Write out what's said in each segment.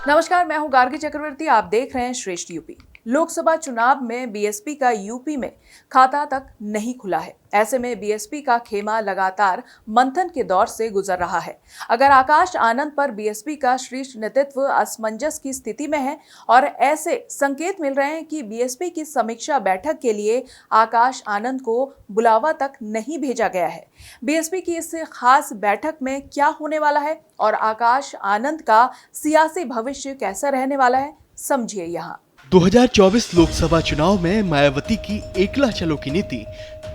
नमस्कार, मैं हूं गार्गी चक्रवर्ती। आप देख रहे हैं श्रेष्ठ यूपी। लोकसभा चुनाव में बीएसपी का यूपी में खाता तक नहीं खुला है। ऐसे में बीएसपी का खेमा लगातार मंथन के दौर से गुजर रहा है। अगर आकाश आनंद पर बीएसपी का शीर्ष नेतृत्व असमंजस की स्थिति में है और ऐसे संकेत मिल रहे हैं कि बीएसपी की समीक्षा बैठक के लिए आकाश आनंद को बुलावा तक नहीं भेजा गया है। बीएसपी की इस खास बैठक में क्या होने वाला है और आकाश आनंद का सियासी भविष्य कैसा रहने वाला है, समझिए यहाँ। 2024 लोकसभा चुनाव में मायावती की एकला चलो की नीति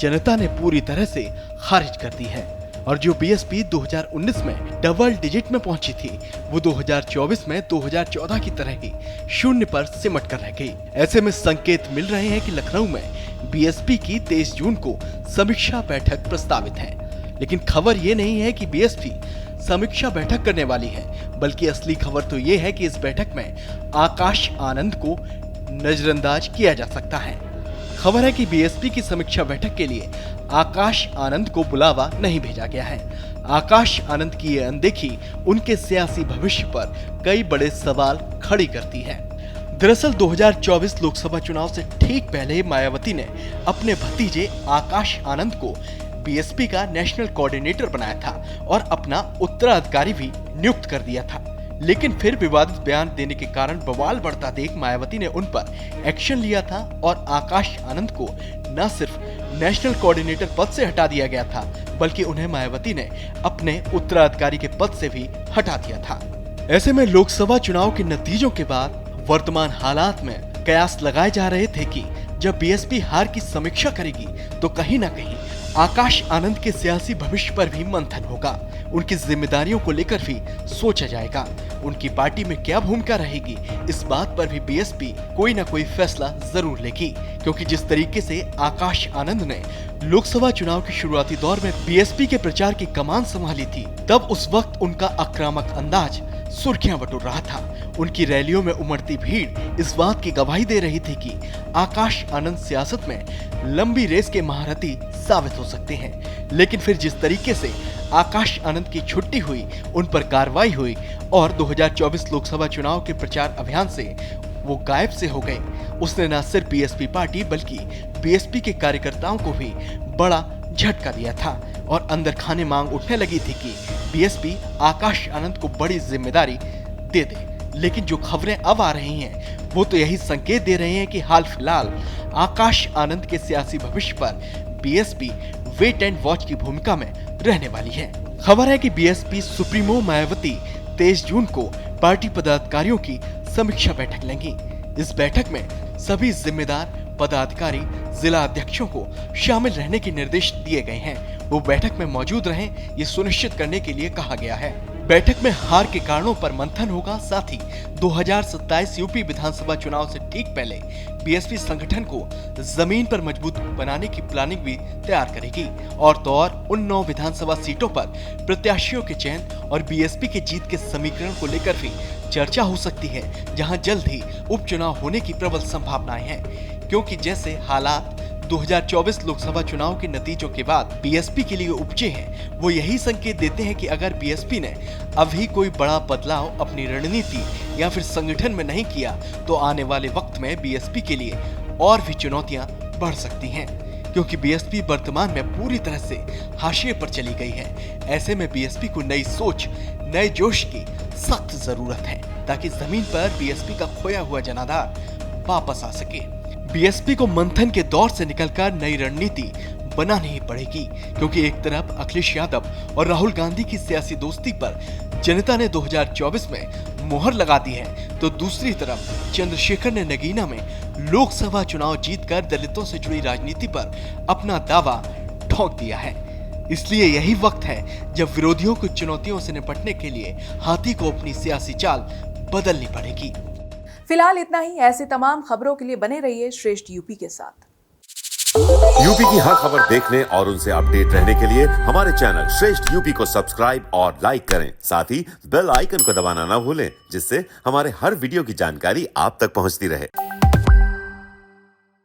जनता ने पूरी तरह से खारिज कर दी है और जो बीएसपी 2019 में डबल डिजिट में पहुंची थी, वो 2024 में 2014 की तरह ही शून्य पर सिमट कर रह गई। ऐसे में संकेत मिल रहे हैं कि लखनऊ में बीएसपी की 23 जून को समीक्षा बैठक प्रस्तावित है। लेकिन खबर ये नहीं है कि बीएसपी समीक्षा बैठक करने वाली है, बल्कि असली खबर तो ये है कि इस बैठक में आकाश आनंद को नजरअंदाज किया जा सकता है। खबर है कि बीएसपी की समीक्षा बैठक के लिए आकाश आनंद को बुलावा नहीं भेजा गया है। आकाश आनंद की ये अनदेखी उनके सियासी भविष्य पर कई बड़े सवाल खड़ी करती है। दरअसल 2024 लोकसभा चुनाव से ठीक पहले मायावती ने अपने भतीजे आकाश आनंद को बीएसपी का नेशनल कोऑर्डिनेटर बनाया था और अपना उत्तराधिकारी भी नियुक्त कर दिया था। लेकिन फिर विवादित बयान देने के कारण बवाल बढ़ता देख मायावती ने उन पर एक्शन लिया था और आकाश आनंद को न सिर्फ नेशनल कोऑर्डिनेटर पद से हटा दिया गया था, बल्कि उन्हें मायावती ने अपने उत्तराधिकारी के पद से भी हटा दिया था। ऐसे में लोकसभा चुनाव के नतीजों के बाद वर्तमान हालात में कयास लगाए जा रहे थे कि जब बीएसपी हार की समीक्षा करेगी तो कहीं न कहीं आकाश आनंद के सियासी भविष्य पर भी मंथन होगा। उनकी जिम्मेदारियों को लेकर भी सोचा जाएगा। उनकी पार्टी में क्या भूमिका रहेगी, इस बात पर भी बीएसपी कोई न कोई फैसला जरूर लेगी, क्योंकि जिस तरीके से आकाश आनंद ने लोकसभा चुनाव के शुरुआती दौर में बीएसपी के प्रचार की कमान संभाली थी, तब उस वक्त उनका आक्रामक अंदाज सुर्खियां बटोर रहा था। उनकी रैलियों में उमड़ती भीड़ इस बात की गवाही दे रही थी कि आकाश आनंद सियासत में लंबी रेस के महारथी साबित हो सकते हैं। लेकिन फिर जिस तरीके से आकाश आनंद की छुट्टी हुई, उन पर कार्रवाई हुई और 2024 लोकसभा चुनाव के प्रचार अभियान से वो गायब से हो गए, उसने न सिर्फ बीएसपी पार्टी बल्कि बीएसपी के कार्यकर्ताओं को भी बड़ा झटका दिया था और अंदर खाने मांग उठने लगी थी कि बीएसपी आकाश आनंद को बड़ी जिम्मेदारी दे दे। लेकिन जो खबरें अब आ रही हैं, वो तो यही संकेत दे रहे हैं कि हाल फिलहाल आकाश आनंद के सियासी भविष्य पर बीएसपी वेट एंड वॉच की भूमिका में रहने वाली है। खबर है कि बीएसपी सुप्रीमो मायावती 23 जून को पार्टी पदाधिकारियों की समीक्षा बैठक लेंगी। इस बैठक में सभी जिम्मेदार पदाधिकारी जिला अध्यक्षों को शामिल रहने के निर्देश दिए गए हैं। वो बैठक में मौजूद रहें, ये सुनिश्चित करने के लिए कहा गया है। बैठक में हार के कारणों पर मंथन होगा। साथ ही 2027 यूपी विधानसभा चुनाव से ठीक पहले बीएसपी संगठन को जमीन पर मजबूत बनाने की प्लानिंग भी तैयार करेगी और तो और उन 9 विधानसभा सीटों पर प्रत्याशियों के चयन और बीएसपी के जीत के समीकरण को लेकर भी चर्चा हो सकती है, जहां जल्द ही उपचुनाव होने की प्रबल संभावनाएं हैं, क्योंकि जैसे हालात 2024 लोकसभा चुनाव के नतीजों के बाद बीएसपी के लिए उपजे हैं, वो यही संकेत देते हैं कि अगर बीएसपी ने अभी कोई बड़ा बदलाव अपनी रणनीति या फिर संगठन में नहीं किया, तो आने वाले वक्त में बीएसपी के लिए और भी चुनौतियां बढ़ सकती हैं, क्योंकि बीएसपी वर्तमान में पूरी तरह से हाशिए पर चली गई है। ऐसे में बीएसपी को नई सोच, नए जोश की सख्त जरूरत है, ताकि जमीन पर बीएसपी का खोया हुआ जनाधार वापस आ सके। बीएसपी को मंथन के दौर से निकलकर नई रणनीति बनानी ही पड़ेगी, क्योंकि एक तरफ अखिलेश यादव और राहुल गांधी की सियासी दोस्ती पर जनता ने 2024 में मोहर लगा दी है, तो दूसरी तरफ चंद्रशेखर ने नगीना में लोकसभा चुनाव जीतकर दलितों से जुड़ी राजनीति पर अपना दावा ठोक दिया है। इसलिए यही वक्त है जब विरोधियों की चुनौतियों से निपटने के लिए हाथी को अपनी सियासी चाल बदलनी पड़ेगी। फिलहाल इतना ही। ऐसे तमाम खबरों के लिए बने रहिए श्रेष्ठ यूपी के साथ। यूपी की हर खबर देखने और उनसे अपडेट रहने के लिए हमारे चैनल श्रेष्ठ यूपी को सब्सक्राइब और लाइक करें। साथ ही बेल आइकन को दबाना ना भूलें, जिससे हमारे हर वीडियो की जानकारी आप तक पहुंचती रहे।